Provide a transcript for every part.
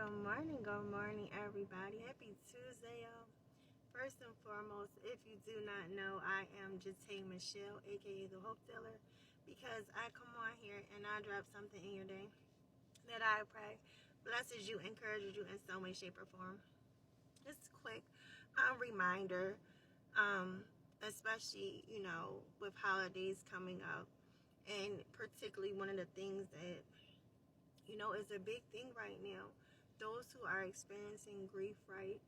Good morning, everybody. Happy Tuesday, y'all. First and foremost, if you do not know, I am Jate Michelle, aka the Hope Dealer, because I come on here and I drop something in your day that I pray blesses you, encourages you in some way, shape, or form. Just a quick reminder, especially with holidays coming up, and particularly one of the things that is a big thing right now. Those who are experiencing grief, right?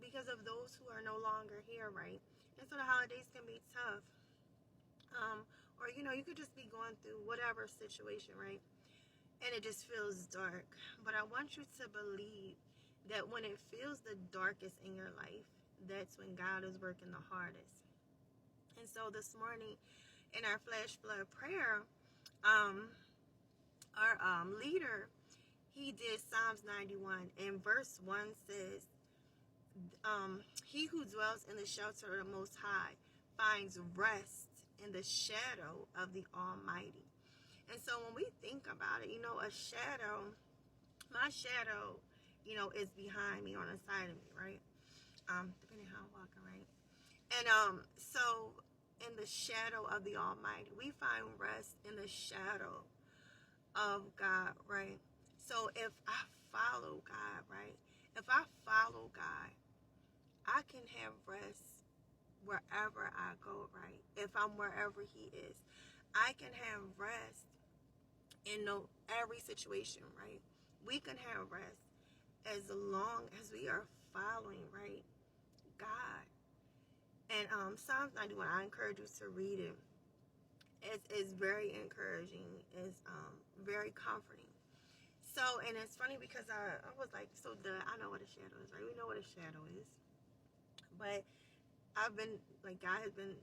Because of those who are no longer here, right? And so the holidays can be tough. Or, you could just be going through whatever situation, right? And it just feels dark. But I want you to believe that when it feels the darkest in your life, that's when God is working the hardest. And so this morning in our flash flood prayer, our leader, he did Psalms 91, and verse 1 says, he who dwells in the shelter of the Most High finds rest in the shadow of the Almighty. And so when we think about it, a shadow, my shadow, is behind me on the side of me, right? Depending how I'm walking, right? And so in the shadow of the Almighty, we find rest in the shadow of God, right? So if I follow God, right? If I follow God, I can have rest wherever I go, right? If I'm wherever He is, I can have rest in every situation, right? We can have rest as long as we are following, right, God. And Psalms 91, I encourage you to read it. It's very encouraging. It's very comforting. So, and it's funny because I was like, I know what a shadow is, right? We know what a shadow is. But I've been, God has been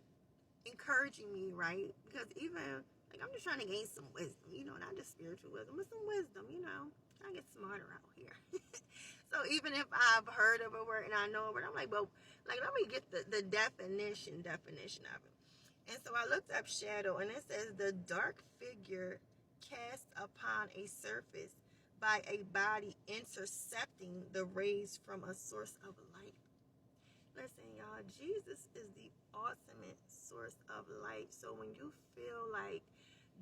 encouraging me, right? Because even, I'm just trying to gain some wisdom, not just spiritual wisdom, but some wisdom, trying to get smarter out here. So even if I've heard of a word and I know a word, I'm like, well, let me get the definition of it. And so I looked up shadow, and it says the dark figure cast upon a surface by a body intercepting the rays from a source of light. Listen, y'all, Jesus is the ultimate source of light. So when you feel like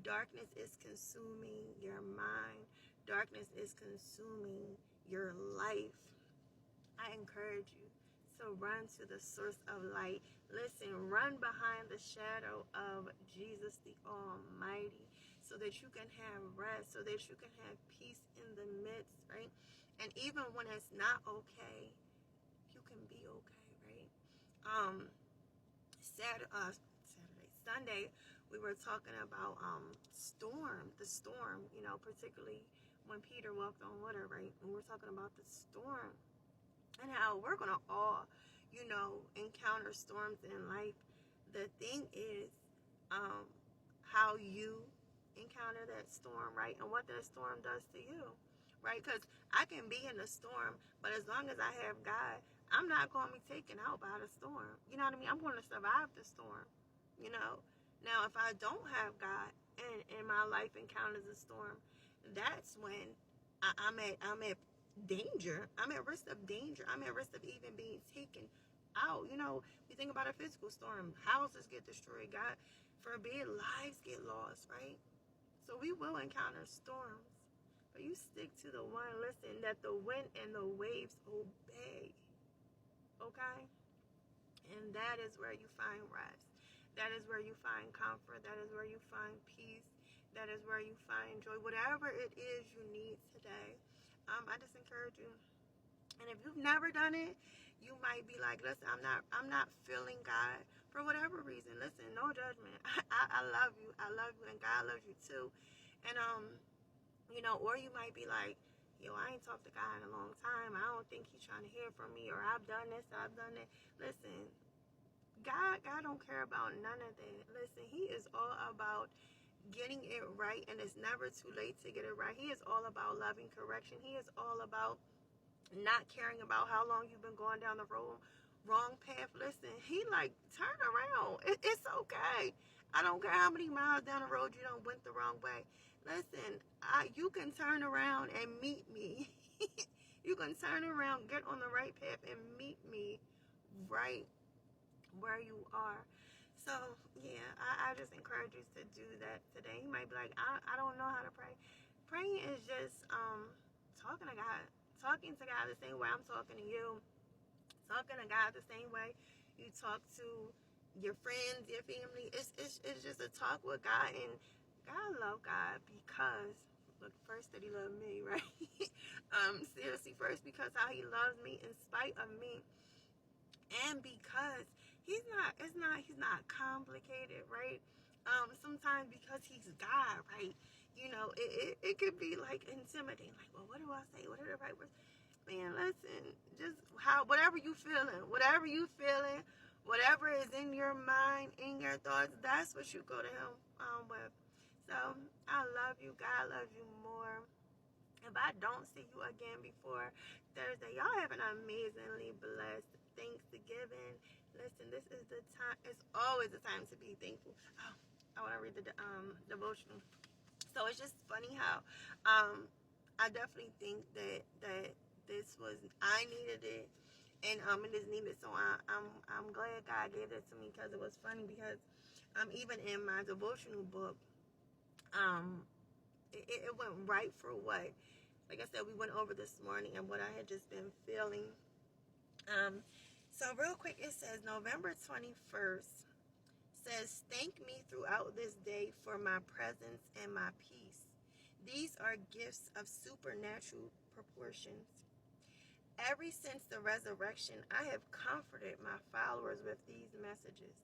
darkness is consuming your mind, darkness is consuming your life, I encourage you to run to the source of light. Listen, run behind the shadow of Jesus the Almighty so that you can have rest, so that you can have peace in the midst, right? And even when it's not okay, you can be okay, right? Sunday, we were talking about the storm, particularly when Peter walked on water, right? And we're talking about the storm and how we're gonna all, encounter storms in life. The thing is, how you encounter that storm, right? And what that storm does to you, right? Because I can be in a storm, but as long as I have God, I'm not going to be taken out by the storm. You know what I mean? I'm going to survive the storm, Now, if I don't have God and my life encounters a storm, that's when I'm at danger. I'm at risk of danger. I'm at risk of even being taken out. We think about a physical storm. Houses get destroyed. God forbid, lives get lost, right? So we will encounter storms. But you stick to the one, listen, that the wind and the waves obey. Okay? And that is where you find rest. That is where you find comfort. That is where you find peace. That is where you find joy. Whatever it is you need today, I just encourage you. And if you've never done it, you might be like, listen, I'm not feeling God for whatever reason. Listen, no judgment. I love you. I love you, and God loves you too. And or you might be like, yo, I ain't talked to God in a long time. I don't think He's trying to hear from me, or I've done this, I've done that. Listen, God don't care about none of that. Listen, He is all about getting it right, and it's never too late to get it right. He is all about loving correction. He is all about not caring about how long you've been going down the wrong path. Listen, He turn around. It's okay. I don't care how many miles down the road you done went the wrong way. Listen, you can turn around and meet me you can turn around, get on the right path, and meet me right where you are. So, yeah, I just encourage you to do that today. You might be like, I don't know how to pray. Praying is just talking to God. Talking to God the same way I'm talking to you. Talking to God the same way you talk to your friends, your family. It's just a talk with God. And God love God because, look, first that he loved me, right? Seriously, first because how he loves me in spite of me. And because he's not complicated, right? Sometimes because he's God, right? You know, it could be like intimidating. Like, well, what do I say? What are the right words? Man, listen, just whatever you feeling, whatever is in your mind, in your thoughts, that's what you go to him with. So I love you. God loves you more. If I don't see you again before Thursday, y'all have an amazingly blessed Thanksgiving. Listen, this is the time. It's always the time to be thankful. Oh, I want to read the devotional. So it's just funny how I definitely think that this was, I needed it, and it is needed. So I'm glad God gave it to me, because it was funny, because even in my devotional book, it went right for what, like I said, we went over this morning and what I had just been feeling. So real quick, it says November 21st says, thank me throughout this day for my presence and my peace. These are gifts of supernatural proportions. Ever since the resurrection, I have comforted my followers with these messages.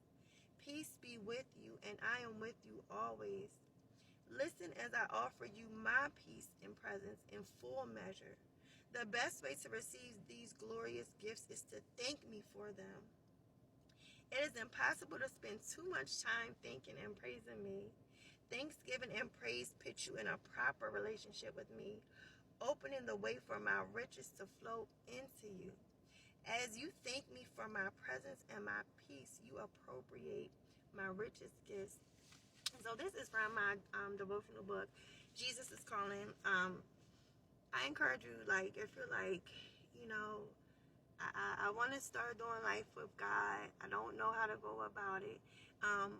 Peace be with you, and I am with you always. Listen as I offer you my peace and presence in full measure. The best way to receive these glorious gifts is to thank me for them. It is impossible to spend too much time thanking and praising me. Thanksgiving and praise put you in a proper relationship with me, opening the way for my riches to flow into you. As you thank me for my presence and my peace, you appropriate my richest gifts. So this is from my devotional book, Jesus is Calling. I encourage you, like, if you're like, you know, I want to start doing life with God. I don't know how to go about it.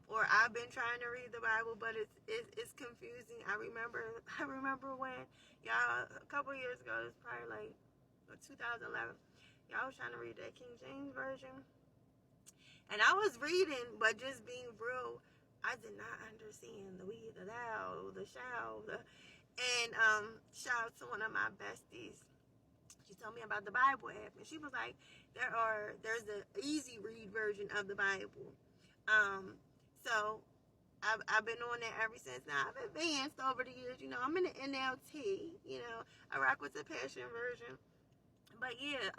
Or I've been trying to read the Bible, but it's confusing. I remember when y'all, a couple years ago, it's probably like 2011. Y'all was trying to read that King James version, and I was reading, but just being real, I did not understand the we, the thou, the shall, and shout out to one of my besties. She told me about the Bible app, and she was like, there's an easy read version of the Bible. So I've been on that ever since. Now I've advanced over the years. You know, I'm in the NLT. You know, I rock with the Passion version. But yeah,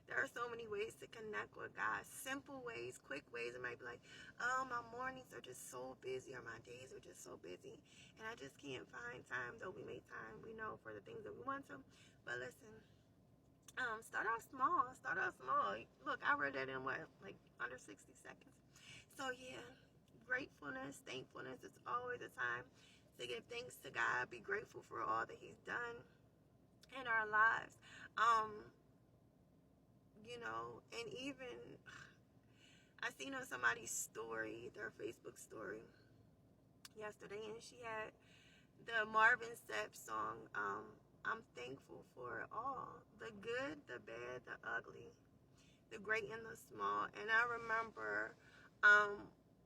there are so many ways to connect with God. Simple ways, quick ways. It might be like, oh, my mornings are just so busy, or my days are just so busy, and I just can't find time. Though we make time, we know, for the things that we want to. But listen, start off small. Start off small. Look, I read that in what, like under 60 seconds. So yeah, gratefulness, thankfulness. It's always a time to give thanks to God. Be grateful for all that He's done in our lives. You know, and even I seen on somebody's story, their Facebook story yesterday, and she had the Marvin Sapp song, I'm thankful for it all. The good, the bad, the ugly, the great and the small. And I remember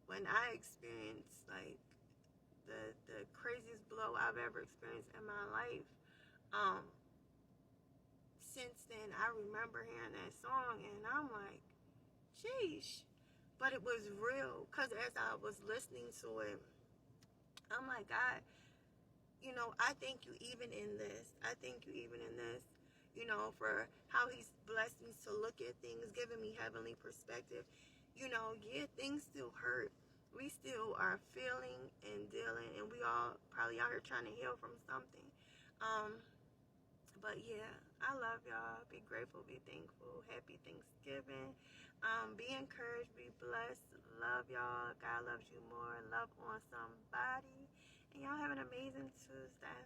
when I experienced like the craziest blow I've ever experienced in my life. Since then, I remember hearing that song, and I'm like, sheesh. But it was real, because as I was listening to it, I'm like, God, you know, I thank you even in this. I thank you even in this, you know, for how He's blessed me to look at things, giving me heavenly perspective. You know, yeah, things still hurt. We still are feeling and dealing, and we all probably out here trying to heal from something. But yeah, I love y'all. Be grateful, be thankful. Happy Thanksgiving. Be encouraged, be blessed. Love y'all. God loves you more. Love on somebody. And y'all have an amazing Tuesday.